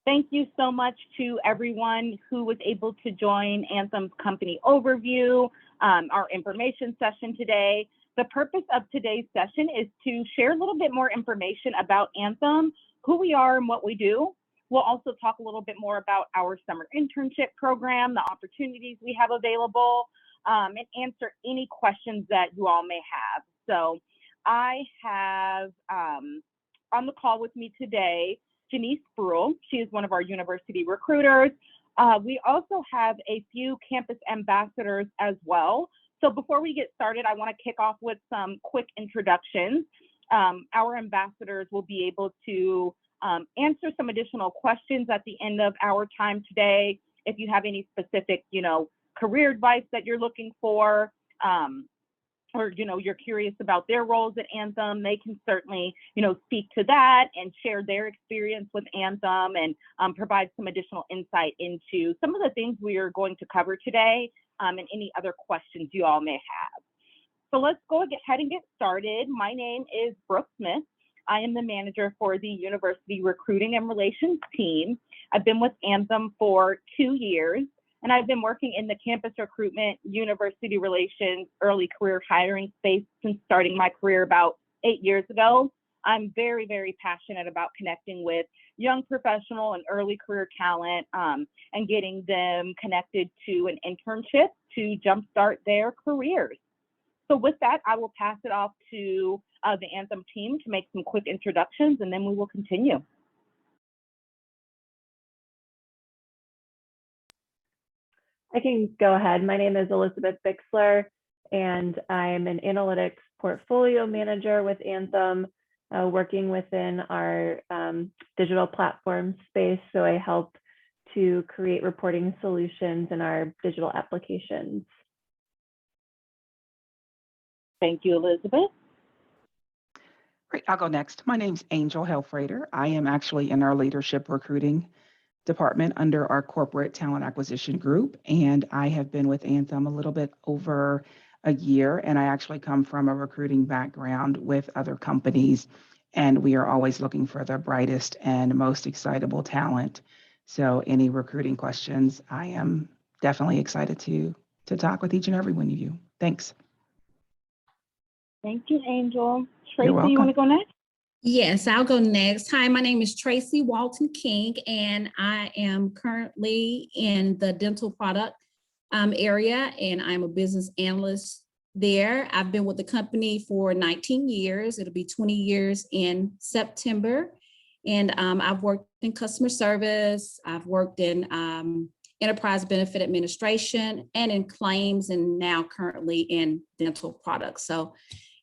Thank you so much to everyone who was able to join Anthem's company overview, our information session today. The purpose of today's session is to share a little bit more information about Anthem, who we are and what we do. We'll also talk a little bit more about our summer internship program, the opportunities we have available, and answer any questions that you all may have. So I have on the call with me today, Janice Bruhl. She is one of our university recruiters. We also have a few campus ambassadors as well. So before we get started, I want to kick off with some quick introductions. Our ambassadors will be able to answer some additional questions at the end of our time today. If you have any specific, career advice that you're looking for, or you're curious about their roles at Anthem, they can certainly speak to that and share their experience with Anthem and provide some additional insight into some of the things we are going to cover today, and any other questions you all may have. So let's go ahead and get started. My name is Brooke Smith. I am the manager for the University Recruiting and Relations team. I've been with Anthem for 2 years. And I've been working in the campus recruitment, university relations, early career hiring space since starting my career about 8 years ago. I'm very, very passionate about connecting with young professional and early career talent, and getting them connected to an internship to jumpstart their careers. So with that, I will pass it off to the Anthem team to make some quick introductions, and then we will continue. I can go ahead. My name is Elizabeth Bixler, and I'm an analytics portfolio manager with Anthem, working within our digital platform space. So I help to create reporting solutions in our digital applications. Thank you, Elizabeth. Great, I'll go next. My name's Angel Helfrader. I am actually in our leadership recruiting department under our corporate talent acquisition group. And I have been with Anthem a little bit over a year. And I actually come from a recruiting background with other companies. And we are always looking for the brightest and most excitable talent. So any recruiting questions, I am definitely excited to talk with each and every one of you. Thanks. Thank you, Angel. Tracy, You're welcome. you want to go next? Yes, I'll go next. Hi, my name is Tracy Walton King, and I am currently in the dental product area, and I'm a business analyst there. I've been with the company for 19 years. It'll be 20 years in September. And I've worked in customer service. I've worked in enterprise benefit administration and in claims, and now currently in dental products. So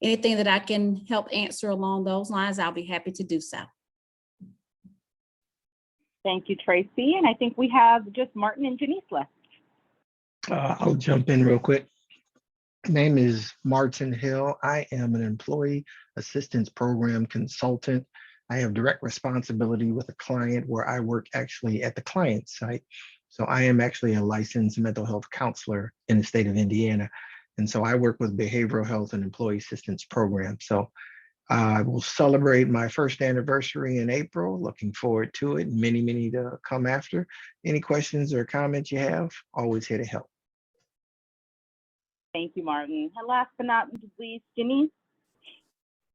anything that I can help answer along those lines, I'll be happy to do so. Thank you, Tracy. And I think we have just Martin and Janice left. I'll jump in real quick. My name is Martin Hill. I am an employee assistance program consultant. I have direct responsibility with a client where I work actually at the client site. So I am actually a licensed mental health counselor in the state of Indiana. And so I work with behavioral health and employee assistance programs. So I will celebrate my first anniversary in April. Looking forward to it. Many, many to come after. Any questions or comments you have, always here to help. Thank you, Martin. And last but not least, Janice.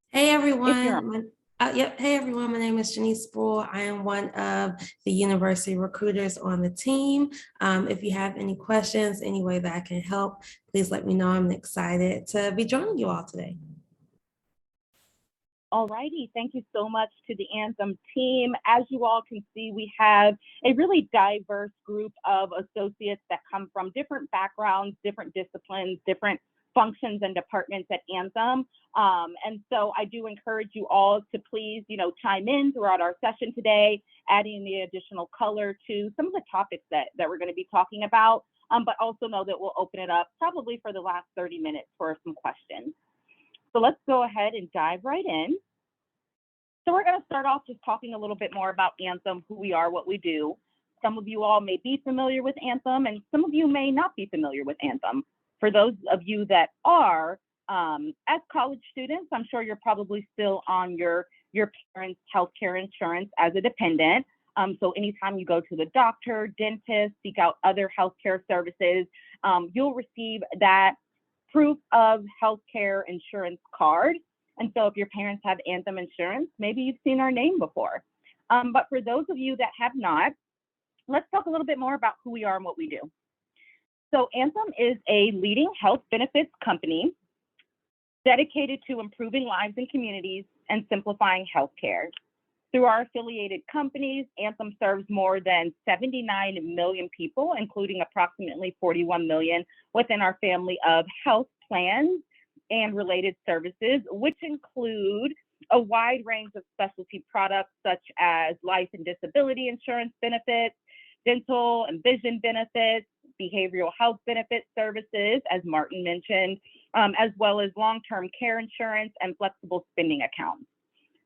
Hey everyone. Hey everyone, my name is Janice Bruhl. I am one of the university recruiters on the team. If you have any questions, any way that I can help, please let me know. I'm excited to be joining you all today. All righty, thank you so much to the Anthem team. As you all can see, we have a really diverse group of associates that come from different backgrounds, different disciplines, different functions and departments at Anthem. And so I do encourage you all to please, chime in throughout our session today, adding the additional color to some of the topics that we're going to be talking about, but also know that we'll open it up probably for the last 30 minutes for some questions. So let's go ahead and dive right in. So we're going to start off just talking a little bit more about Anthem, who we are, what we do. Some of you all may be familiar with Anthem, and some of you may not be familiar with Anthem. For those of you that are, as college students, I'm sure you're probably still on your parents' healthcare insurance as a dependent. So anytime you go to the doctor, dentist, seek out other healthcare services, you'll receive that proof of healthcare insurance card. And so if your parents have Anthem insurance, maybe you've seen our name before. But for those of you that have not, let's talk a little bit more about who we are and what we do. So Anthem is a leading health benefits company dedicated to improving lives and communities and simplifying healthcare. Through our affiliated companies, Anthem serves more than 79 million people, including approximately 41 million within our family of health plans and related services, which include a wide range of specialty products such as life and disability insurance benefits, dental and vision benefits, behavioral health benefit services, as Martin mentioned, as well as long-term care insurance and flexible spending accounts.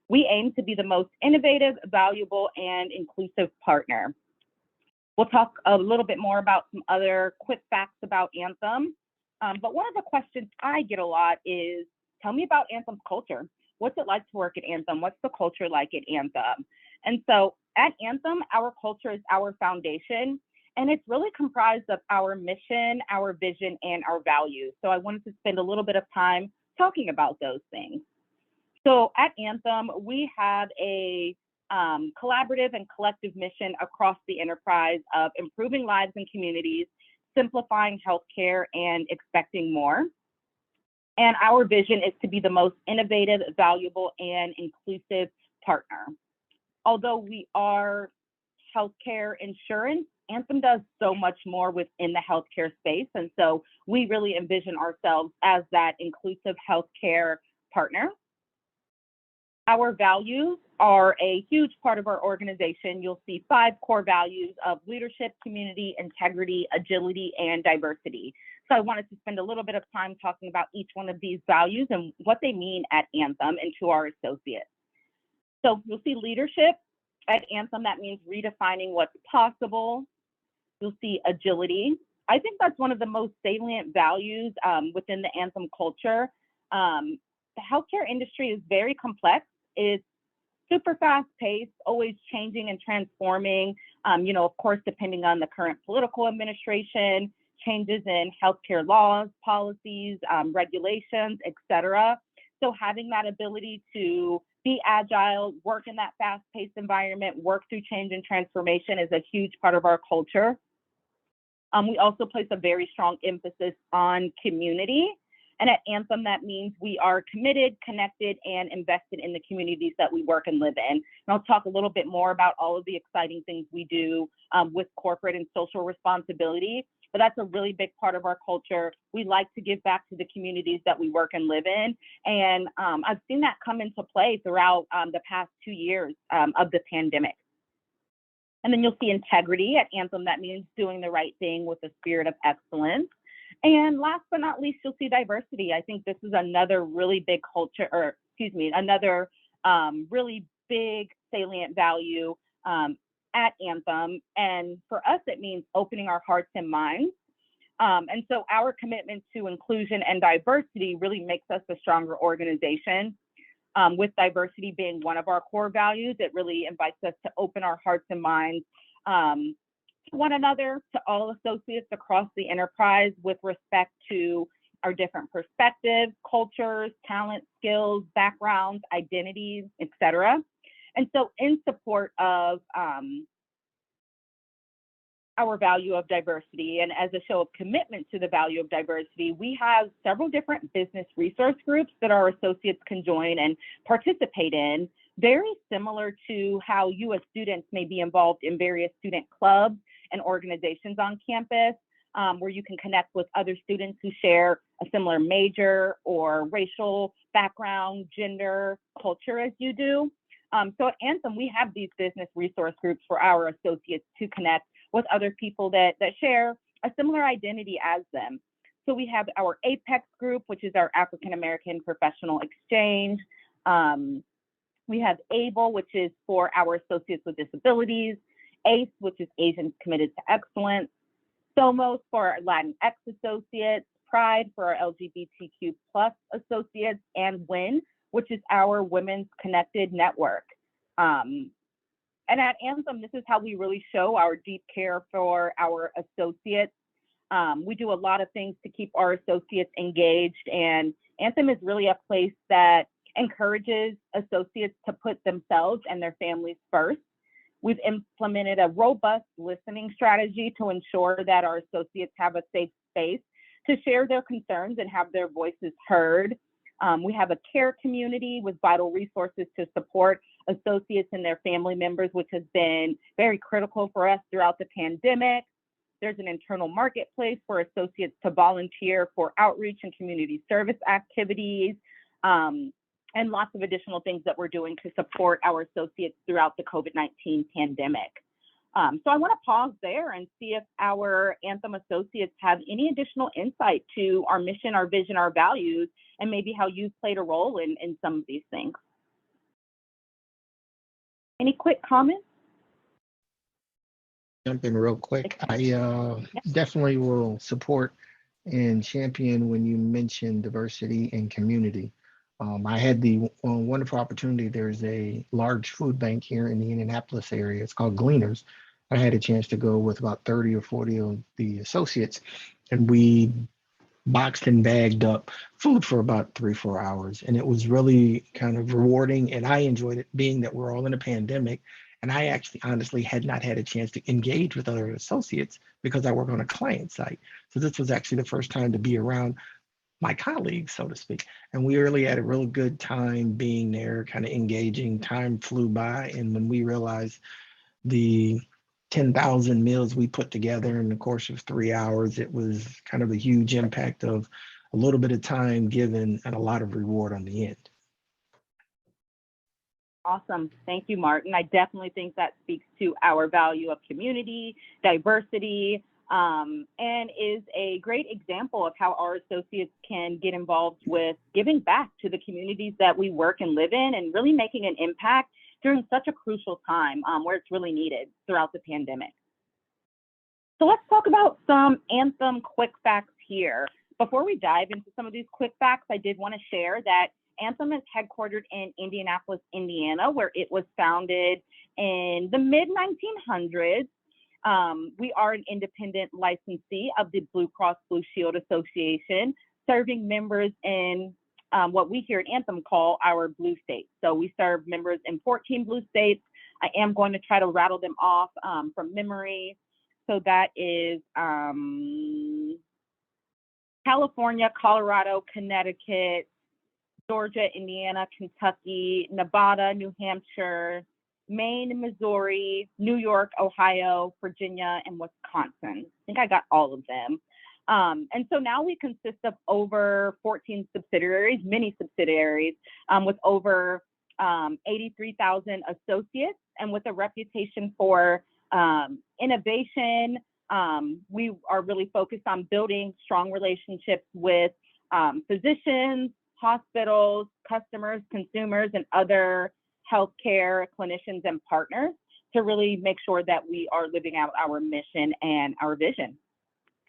We aim to be the most innovative, valuable, and inclusive partner. We'll talk a little bit more about some other quick facts about Anthem. But one of the questions I get a lot is, tell me about Anthem's culture. What's it like to work at Anthem? What's the culture like at Anthem? And so at Anthem, our culture is our foundation, and it's really comprised of our mission, our vision, and our values. So I wanted to spend a little bit of time talking about those things. So at Anthem, we have a collaborative and collective mission across the enterprise of improving lives and communities, simplifying healthcare, and expecting more. And our vision is to be the most innovative, valuable, and inclusive partner. Although we are healthcare insurance, Anthem does so much more within the healthcare space. And so we really envision ourselves as that inclusive healthcare partner. Our values are a huge part of our organization. You'll see 5 core values of leadership, community, integrity, agility, and diversity. So I wanted to spend a little bit of time talking about each one of these values and what they mean at Anthem and to our associates. So you'll see leadership at Anthem. That means redefining what's possible. You'll see agility. I think that's one of the most salient values within the Anthem culture. The healthcare industry is very complex. It's super fast paced, always changing and transforming, of course, depending on the current political administration, changes in healthcare laws, policies, regulations, et cetera. So having that ability to be agile, work in that fast paced environment, work through change and transformation is a huge part of our culture. We also place a very strong emphasis on community. And at Anthem, that means we are committed, connected, and invested in the communities that we work and live in. And I'll talk a little bit more about all of the exciting things we do with corporate and social responsibility, but that's a really big part of our culture. We like to give back to the communities that we work and live in. And I've seen that come into play throughout the past 2 years of the pandemic. And then you'll see integrity at Anthem. That means doing the right thing with a spirit of excellence. And last but not least, you'll see diversity. I think this is another really big another really big salient value at Anthem. And for us, it means opening our hearts and minds. And so our commitment to inclusion and diversity really makes us a stronger organization. With diversity being one of our core values, it really invites us to open our hearts and minds to one another, to all associates across the enterprise with respect to our different perspectives, cultures, talents, skills, backgrounds, identities, et cetera. And so in support of our value of diversity and as a show of commitment to the value of diversity, we have several different business resource groups that our associates can join and participate in, very similar to how you as students may be involved in various student clubs and organizations on campus, where you can connect with other students who share a similar major or racial background, gender, culture as you do. So at Anthem, we have these business resource groups for our associates to connect with other people that share a similar identity as them. So we have our APEX group, which is our African American Professional Exchange. We have ABLE, which is for our associates with disabilities. ACE, which is Asians Committed to Excellence. SOMOS for our Latinx associates. PRIDE for our LGBTQ+ associates. And WIN, which is our Women's Connected Network. And at Anthem, this is how we really show our deep care for our associates. We do a lot of things to keep our associates engaged, and Anthem is really a place that encourages associates to put themselves and their families first. We've implemented a robust listening strategy to ensure that our associates have a safe space to share their concerns and have their voices heard. We have a care community with vital resources to support associates and their family members, which has been very critical for us throughout the pandemic. There's an internal marketplace for associates to volunteer for outreach and community service activities, and lots of additional things that we're doing to support our associates throughout the COVID-19 pandemic. So I want to pause there and see if our Anthem associates have any additional insight to our mission, our vision, our values, and maybe how you've played a role in some of these things. Any quick comments? Jump in real quick. I definitely will support and champion when you mention diversity and community. I had the wonderful opportunity. There's a large food bank here in the Indianapolis area. It's called GradLeaders. I had a chance to go with about 30 or 40 of the associates, and we boxed and bagged up food for about 3-4 hours. And it was really kind of rewarding, and I enjoyed it, being that we're all in a pandemic. And I actually honestly had not had a chance to engage with other associates because I work on a client site. So this was actually the first time to be around my colleagues, so to speak. And we really had a real good time being there, kind of engaging. Time flew by. And when we realized the 10,000 meals we put together in the course of 3 hours, it was kind of a huge impact of a little bit of time given and a lot of reward on the end. Awesome. Thank you, Martin. I definitely think that speaks to our value of community, diversity, and is a great example of how our associates can get involved with giving back to the communities that we work and live in, and really making an impact during such a crucial time where it's really needed throughout the pandemic. So let's talk about some Anthem quick facts here. Before we dive into some of these quick facts, I did want to share that Anthem is headquartered in Indianapolis, Indiana, where it was founded in the mid-1900s. We are an independent licensee of the Blue Cross Blue Shield Association, serving members in what we here at Anthem call our blue states. So we serve members in 14 blue states. I am going to try to rattle them off from memory. So that is California, Colorado, Connecticut, Georgia, Indiana, Kentucky, Nevada, New Hampshire, Maine, Missouri, New York, Ohio, Virginia, and Wisconsin. I think I got all of them. And so now we consist of over 14 subsidiaries, many subsidiaries, with over 83,000 associates, and with a reputation for innovation. We are really focused on building strong relationships with physicians, hospitals, customers, consumers, and other healthcare clinicians and partners to really make sure that we are living out our mission and our vision.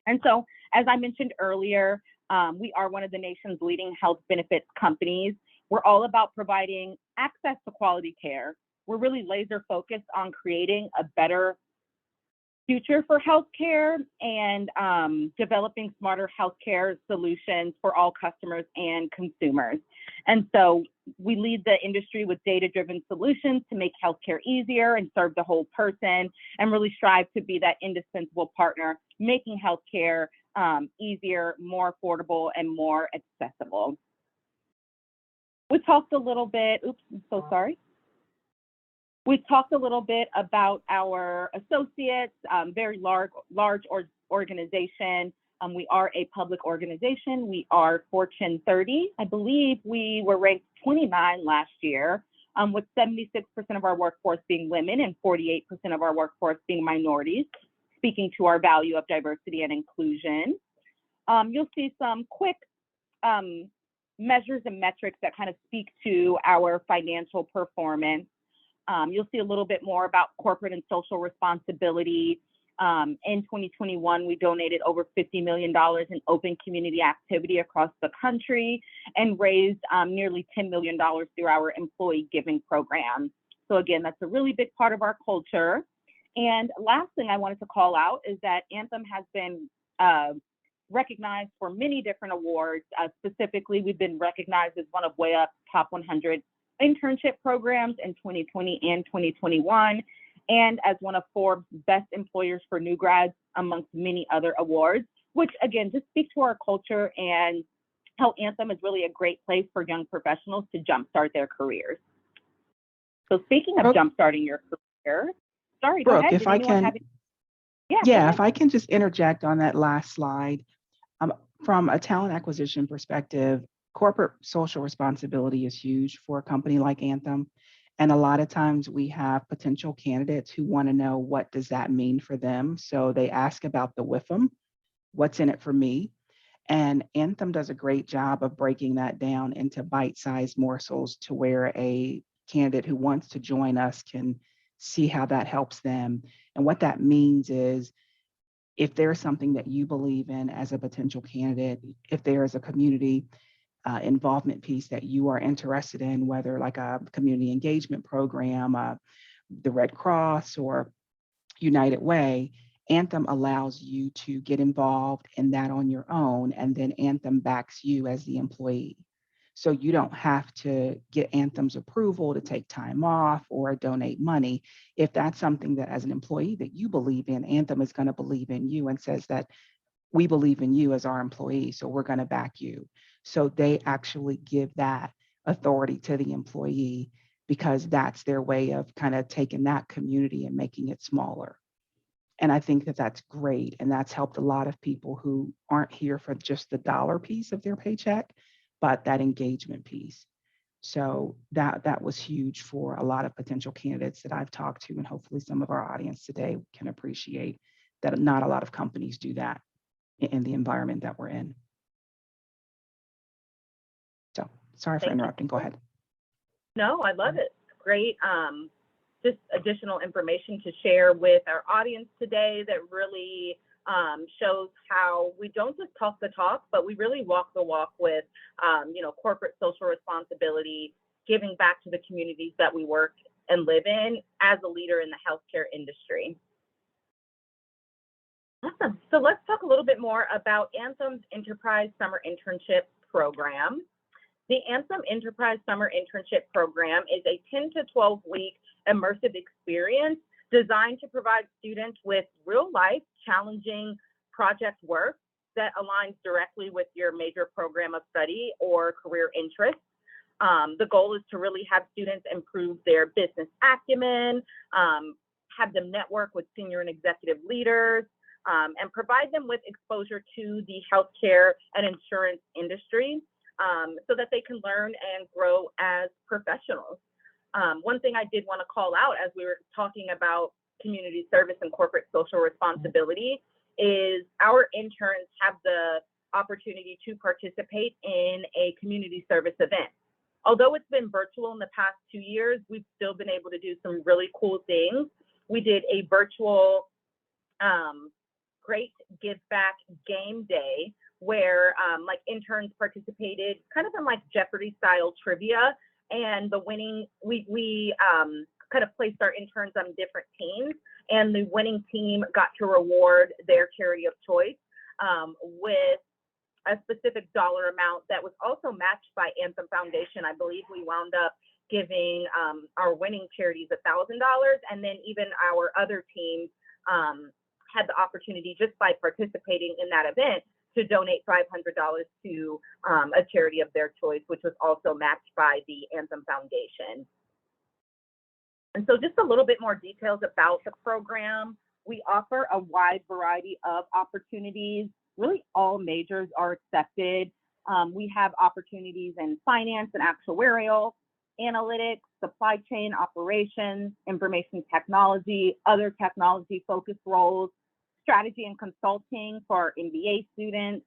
And so, as I mentioned earlier, we are one of the nation's leading health benefits companies. We're all about providing access to quality care. We're really laser focused on creating a better future for healthcare and developing smarter healthcare solutions for all customers and consumers. And so we lead the industry with data-driven solutions to make healthcare easier and serve the whole person, and really strive to be that indispensable partner, making healthcare easier, more affordable, and more accessible. We talked a little bit, We talked a little bit about our associates, very large organization. We are a public organization. We are Fortune 30. I believe we were ranked 29 last year, with 76% of our workforce being women and 48% of our workforce being minorities, speaking to our value of diversity and inclusion. You'll see some quick measures and metrics that kind of speak to our financial performance. You'll see a little bit more about corporate and social responsibility. In 2021, we donated over $50 million in open community activity across the country and raised nearly $10 million through our employee giving program. So again, that's a really big part of our culture. And last thing I wanted to call out is that Anthem has been recognized for many different awards. Specifically, we've been recognized as one of Way Up's top 100 internship programs in 2020 and 2021, and as one of Forbes' best employers for new grads, amongst many other awards, which again, just speaks to our culture and how Anthem is really a great place for young professionals to jumpstart their careers. So speaking of jumpstarting your career, sorry, go Brooke, ahead. if I can, if I can just interject on that last slide. From a talent acquisition perspective, corporate social responsibility is huge for a company like Anthem. And a lot of times we have potential candidates who want to know, what does that mean for them? So they ask about the WIFM, what's in it for me? And Anthem does a great job of breaking that down into bite-sized morsels to where a candidate who wants to join us can see how that helps them. And what that means is, if there's something that you believe in as a potential candidate, if there is a community involvement piece that you are interested in, whether like a community engagement program, the Red Cross or United Way, Anthem allows you to get involved in that on your own, and then Anthem backs you as the employee. So you don't have to get Anthem's approval to take time off or donate money. If that's something that as an employee that you believe in, Anthem is going to believe in you and says that we believe in you as our employee, so we're going to back you. So they actually give that authority to the employee, because that's their way of kind of taking that community and making it smaller. And I think that that's great. And that's helped a lot of people who aren't here for just the dollar piece of their paycheck, but that engagement piece. So that was huge for a lot of potential candidates that I've talked to, and hopefully some of our audience today can appreciate that not a lot of companies do that in the environment that we're in. So sorry for interrupting. Go ahead. No, I love it. Great. Just additional information to share with our audience today that really shows how we don't just talk the talk, but we really walk the walk with, corporate social responsibility, giving back to the communities that we work and live in as a leader in the healthcare industry. Awesome. So let's talk a little bit more about Anthem's Enterprise Summer Internship Program. The Anthem Enterprise Summer Internship Program is a 10 to 12-week immersive experience designed to provide students with real-life, challenging project work that aligns directly with your major program of study or career interests. The goal is to really have students improve their business acumen, have them network with senior and executive leaders, and provide them with exposure to the healthcare and insurance industry so that they can learn and grow as professionals. One thing I did want to call out as we were talking about community service and corporate social responsibility is our interns have the opportunity to participate in a community service event. Although it's been virtual in the past 2 years, we've still been able to do some really cool things. We did a virtual Great Give Back game day where interns participated kind of in like Jeopardy style trivia, and the winning, we kind of placed our interns on different teams, and the winning team got to reward their charity of choice with a specific dollar amount that was also matched by Anthem Foundation. I believe we wound up giving our winning charities $1,000, and then even our other teams had the opportunity, just by participating in that event, to donate $500 to a charity of their choice, which was also matched by the Anthem Foundation. And so just a little bit more details about the program. We offer a wide variety of opportunities. Really all majors are accepted. We have opportunities in finance and actuarial, analytics, supply chain operations, information technology, other technology focused roles, strategy and consulting for our MBA students,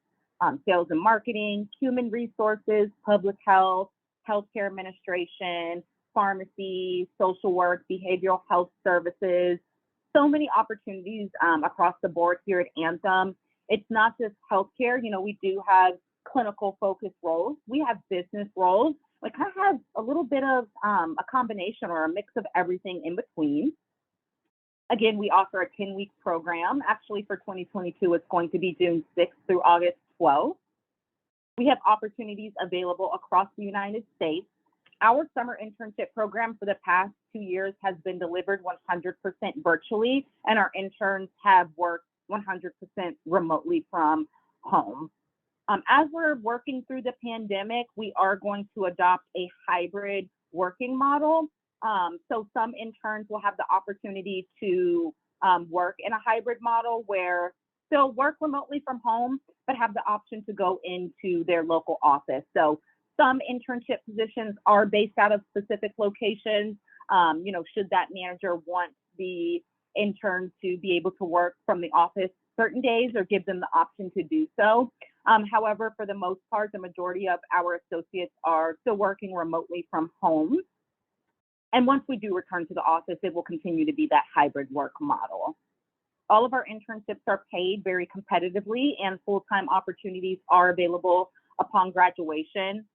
sales and marketing, human resources, public health, healthcare administration, pharmacy, social work, behavioral health services. So many opportunities across the board here at Anthem. It's not just healthcare. We do have clinical focused roles. We have business roles, It kind of has a little bit of a combination or a mix of everything in between. Again, we offer a 10-week program. Actually, for 2022, it's going to be June 6th through August 12th. We have opportunities available across the United States. Our summer internship program for the past 2 years has been delivered 100% virtually, and our interns have worked 100% remotely from home. As we're working through the pandemic, we are going to adopt a hybrid working model. So some interns will have the opportunity to work in a hybrid model where they'll work remotely from home, but have the option to go into their local office. So some internship positions are based out of specific locations. Should that manager want the intern to be able to work from the office certain days or give them the option to do so. However, for the most part, the majority of our associates are still working remotely from home. And once we do return to the office, it will continue to be that hybrid work model. All of our internships are paid very competitively, and full-time opportunities are available upon graduation.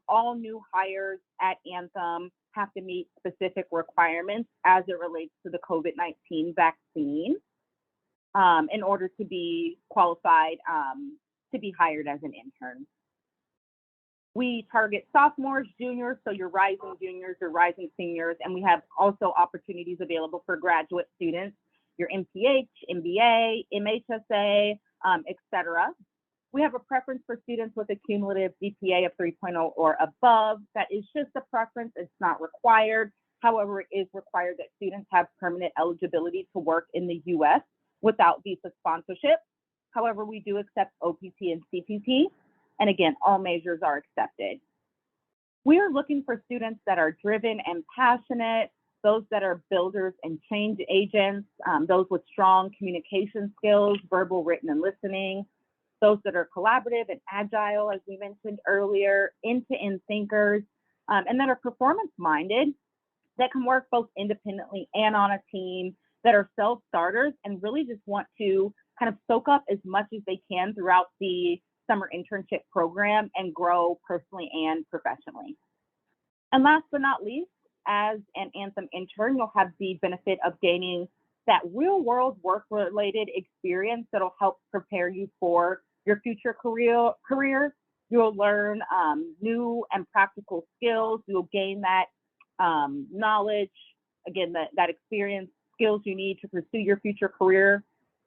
All new hires at Anthem have to meet specific requirements as it relates to the COVID-19 vaccine in order to be qualified to be hired as an intern. We target sophomores, juniors, so your rising juniors or rising seniors, and we have also opportunities available for graduate students, your MPH, MBA, MHSA, etc. We have a preference for students with a cumulative GPA of 3.0 or above. That is just a preference, it's not required. However, it is required that students have permanent eligibility to work in the US without visa sponsorship. However, we do accept OPT and CPT. And again, all majors are accepted. We are looking for students that are driven and passionate, those that are builders and change agents, those with strong communication skills, verbal, written, and listening, those that are collaborative and agile, as we mentioned earlier, end-to-end thinkers, and that are performance-minded, that can work both independently and on a team, that are self-starters and really just want to kind of soak up as much as they can throughout the summer internship program and grow personally and professionally. And last but not least, as an Anthem intern, you'll have the benefit of gaining that real-world work-related experience that'll help prepare you for your future career. You'll learn new and practical skills. You'll gain that knowledge, again, that experience, skills you need to pursue your future career.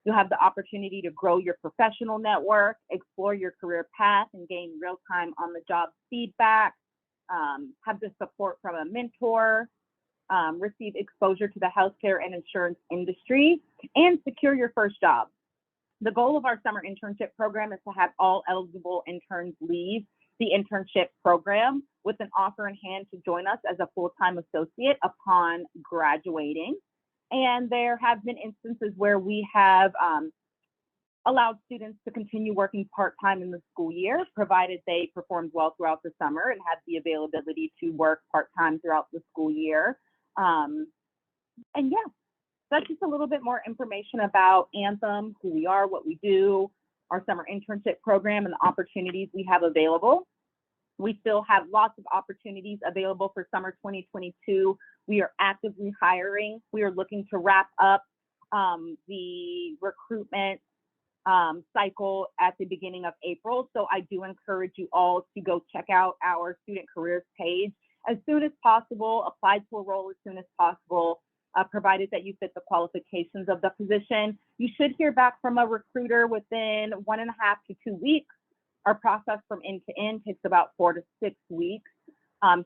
You'll have the opportunity to grow your professional network, explore your career path, and gain real-time on-the-job feedback, have the support from a mentor, receive exposure to the healthcare and insurance industry, and secure your first job. The goal of our summer internship program is to have all eligible interns leave the internship program with an offer in hand to join us as a full-time associate upon graduating. And there have been instances where we have allowed students to continue working part-time in the school year, provided they performed well throughout the summer and had the availability to work part-time throughout the school year. And yeah, that's just a little bit more information about Anthem, who we are, what we do, our summer internship program, and the opportunities we have available. We still have lots of opportunities available for summer 2022. We are actively hiring. We are looking to wrap up the recruitment cycle at the beginning of April. So I do encourage you all to go check out our student careers page as soon as possible, apply to a role as soon as possible, provided that you fit the qualifications of the position. You should hear back from a recruiter within 1.5 to 2 weeks. Our process from end to end takes about 4 to 6 weeks.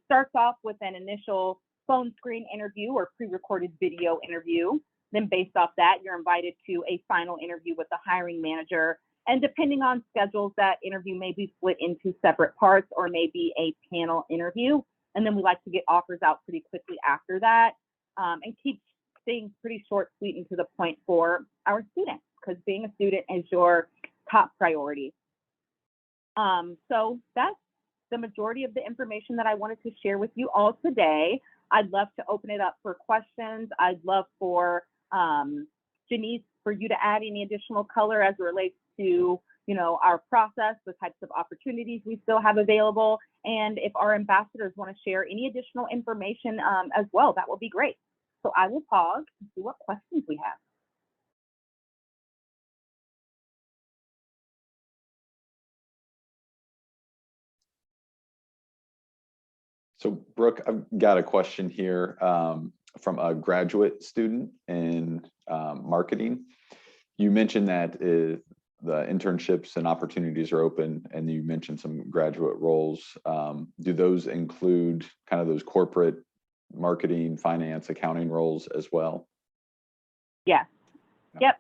Starts off with an initial phone screen interview or pre-recorded video interview. Then based off that, you're invited to a final interview with the hiring manager. And depending on schedules, that interview may be split into separate parts or maybe a panel interview. And then we like to get offers out pretty quickly after that and keep things pretty short, sweet, and to the point for our students, because being a student is your top priority. So that's the majority of the information that I wanted to share with you all today. I'd love to open it up for questions. I'd love for Janice, for you to add any additional color as it relates to our process, the types of opportunities we still have available, and if our ambassadors want to share any additional information as well, that will be great. So I will pause and see what questions we have. So Brooke, I've got a question here from a graduate student in marketing. You mentioned that the internships and opportunities are open, and you mentioned some graduate roles. Do those include kind of those corporate marketing, finance, accounting roles as well? Yes. Yep.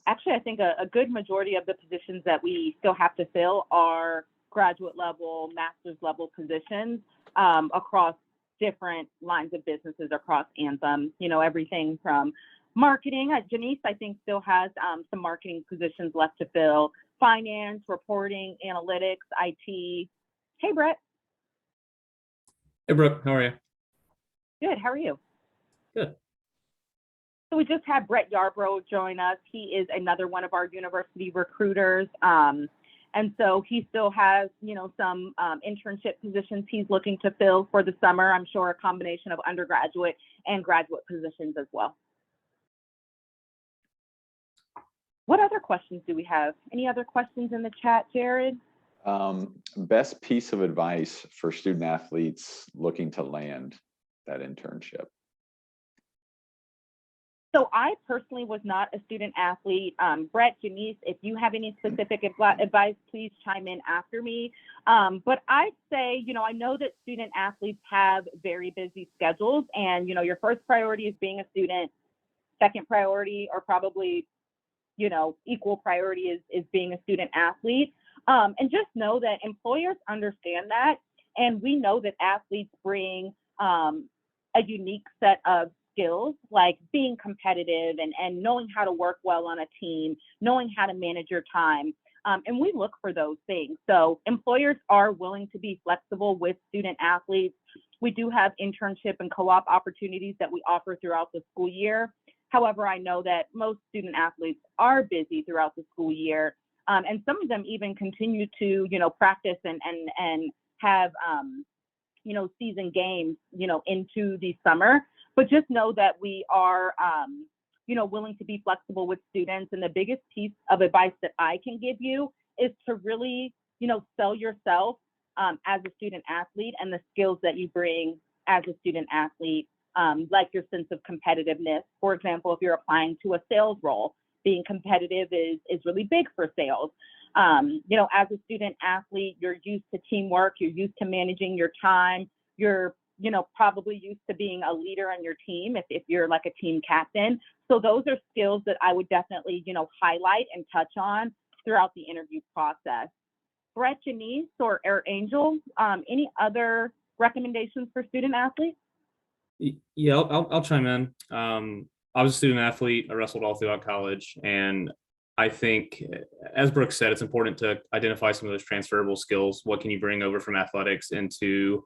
Actually, I think a good majority of the positions that we still have to fill are graduate level, master's level positions across different lines of businesses across Anthem. Everything from marketing. Janice, I think, still has some marketing positions left to fill. Finance, reporting, analytics, IT. Hey, Brett. Hey, Brooke, how are you? Good. How are you? Good. So we just had Brett Yarbrough join us. He is another one of our university recruiters. And so he still has, some internship positions he's looking to fill for the summer. I'm sure a combination of undergraduate and graduate positions as well. What other questions do we have? Any other questions in the chat, Jared? Best piece of advice for student athletes looking to land that internship? So I personally was not a student athlete. Brett, Janice, if you have any specific advice, please chime in after me. But I'd say, I know that student athletes have very busy schedules, and, your first priority is being a student. Second priority, or probably, equal priority is being a student athlete. And just know that employers understand that. And we know that athletes bring a unique set of skills, like being competitive and knowing how to work well on a team, knowing how to manage your time. And we look for those things. So employers are willing to be flexible with student athletes. We do have internship and co-op opportunities that we offer throughout the school year. However, I know that most student athletes are busy throughout the school year. And some of them even continue to, practice and have, season games, into the summer. But just know that we are, willing to be flexible with students. And the biggest piece of advice that I can give you is to really, sell yourself as a student athlete and the skills that you bring as a student athlete, like your sense of competitiveness. For example, if you're applying to a sales role, being competitive is really big for sales. As a student athlete, you're used to teamwork, you're used to managing your time, you're probably used to being a leader on your team if you're like a team captain. So those are skills that I would definitely, highlight and touch on throughout the interview process. Brett, Janice, or Angel, any other recommendations for student athletes? Yeah, I'll chime in. I was a student athlete. I wrestled all throughout college. And I think, as Brooke said, it's important to identify some of those transferable skills. What can you bring over from athletics into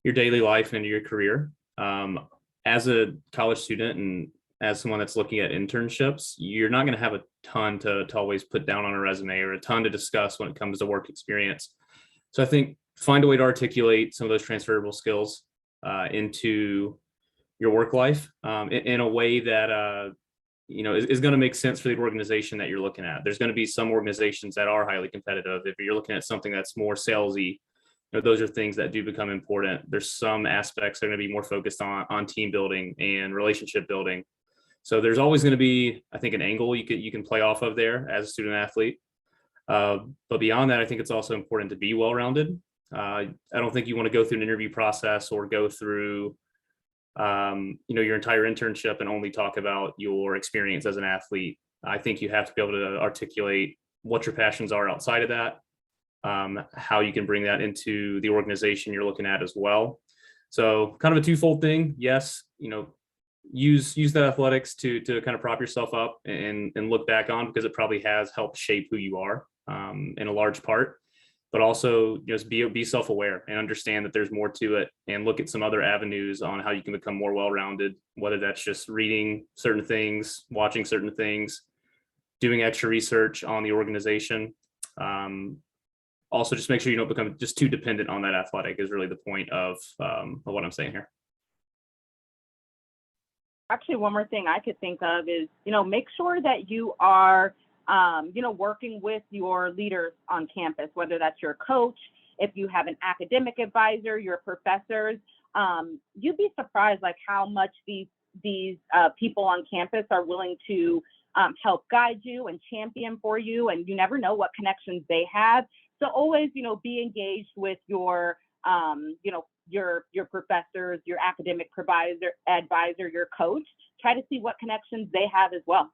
your daily life and into your career? As a college student and as someone that's looking at internships, you're not going to have a ton to always put down on a resume or a ton to discuss when it comes to work experience. So I think find a way to articulate some of those transferable skills into your work life in a way that is going to make sense for the organization that you're looking at. There's going to be some organizations that are highly competitive. If you're looking at something that's more salesy, those are things that do become important. There's some aspects that are going to be more focused on team building and relationship building. So there's always going to be, I think, an angle you can play off of there as a student athlete. But beyond that, I think it's also important to be well-rounded. I don't think you want to go through an interview process or go through your entire internship and only talk about your experience as an athlete. I think you have to be able to articulate what your passions are outside of that, how you can bring that into the organization you're looking at as well. So kind of a twofold thing. Yes, use that athletics to kind of prop yourself up and look back on, because it probably has helped shape who you are in a large part. But also just be self-aware and understand that there's more to it, and look at some other avenues on how you can become more well-rounded, whether that's just reading certain things, watching certain things, doing extra research on the organization. Also, just make sure you don't become just too dependent on that athletic is really the point of what I'm saying here. Actually, one more thing I could think of is, make sure that you are, working with your leaders on campus, whether that's your coach, if you have an academic advisor, your professors. You'd be surprised like how much these people on campus are willing to help guide you and champion for you, and you never know what connections they have. So always, be engaged with your, your professors, your academic advisor, your coach. Try to see what connections they have as well.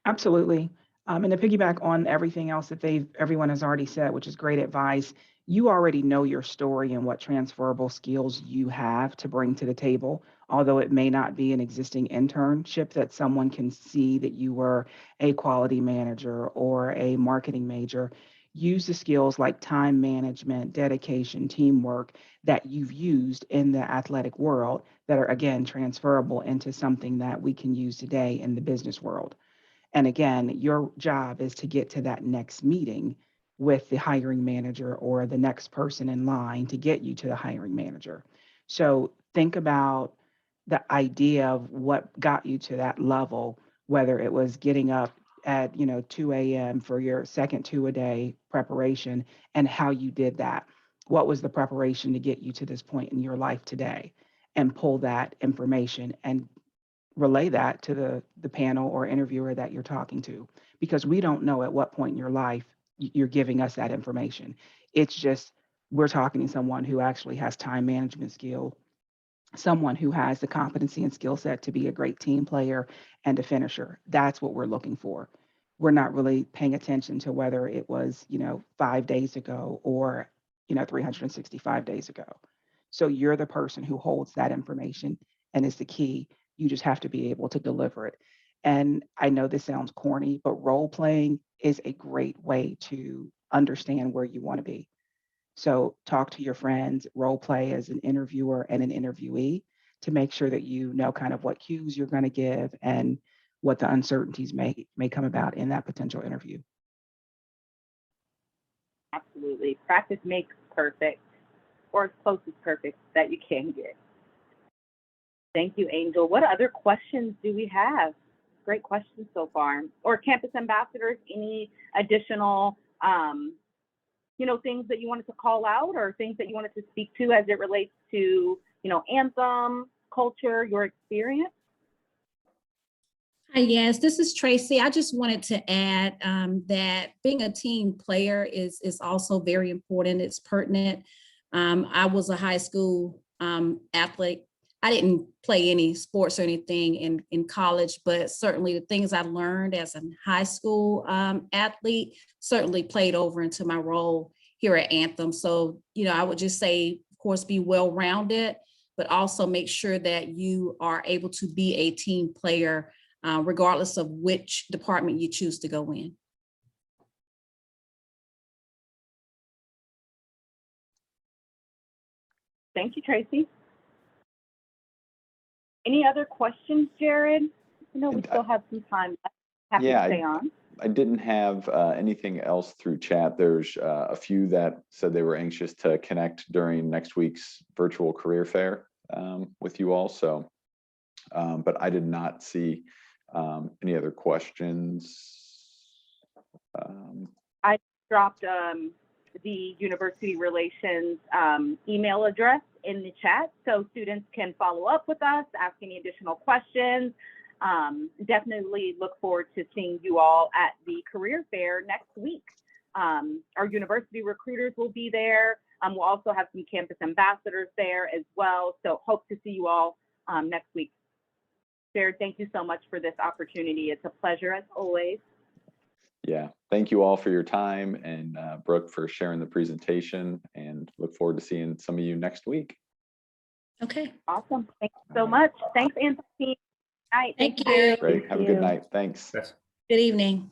Absolutely. And to piggyback on everything else that everyone has already said, which is great advice, you already know your story and what transferable skills you have to bring to the table. Although it may not be an existing internship that someone can see that you were a quality manager or a marketing major, use the skills like time management, dedication, teamwork that you've used in the athletic world that are, again, transferable into something that we can use today in the business world. And again, your job is to get to that next meeting with the hiring manager or the next person in line to get you to the hiring manager. So think about the idea of what got you to that level, whether it was getting up at 2 a.m. for your second 2-a-day preparation and how you did that. What was the preparation to get you to this point in your life today? And pull that information and relay that to the panel or interviewer that you're talking to, because we don't know at what point in your life you're giving us that information. It's just we're talking to someone who actually has time management skill, someone who has the competency and skill set to be a great team player and a finisher. That's what we're looking for. We're not really paying attention to whether it was 5 days ago or 365 days ago. So you're the person who holds that information and is the key. You just have to be able to deliver it. And I know this sounds corny, but role playing is a great way to understand where you want to be. So talk to your friends, role play as an interviewer and an interviewee to make sure that you know kind of what cues you're going to give and what the uncertainties may come about in that potential interview. Absolutely. Practice makes perfect, or as close as perfect that you can get. Thank you, Angel. What other questions do we have? Great questions so far. Or campus ambassadors, any additional, things that you wanted to call out or things that you wanted to speak to as it relates to, Anthem culture, your experience? Hi, yes, this is Tracy. I just wanted to add that being a team player is also very important. It's pertinent. I was a high school athlete. I didn't play any sports or anything in college, but certainly the things I learned as a high school athlete certainly played over into my role here at Anthem. So, I would just say, of course, be well-rounded, but also make sure that you are able to be a team player, regardless of which department you choose to go in. Thank you, Tracy. Any other questions, Jared? We still have some time left. Happy to stay on. I didn't have anything else through chat. There's a few that said they were anxious to connect during next week's virtual career fair with you all. So, but I did not see any other questions. I dropped the university relations email address in the chat so students can follow up with us, ask any additional questions. Definitely look forward to seeing you all at the career fair next week. Our university recruiters will be there. We'll also have some campus ambassadors there as well. So hope to see you all next week. Jared, thank you so much for this opportunity. It's a pleasure as always. Yeah, thank you all for your time, and Brooke for sharing the presentation, and look forward to seeing some of you next week. Okay. Awesome. Thank you so much. Thanks, Anthony. Night. Thank you. Great. Have a good night. Thanks. Yes. Good evening.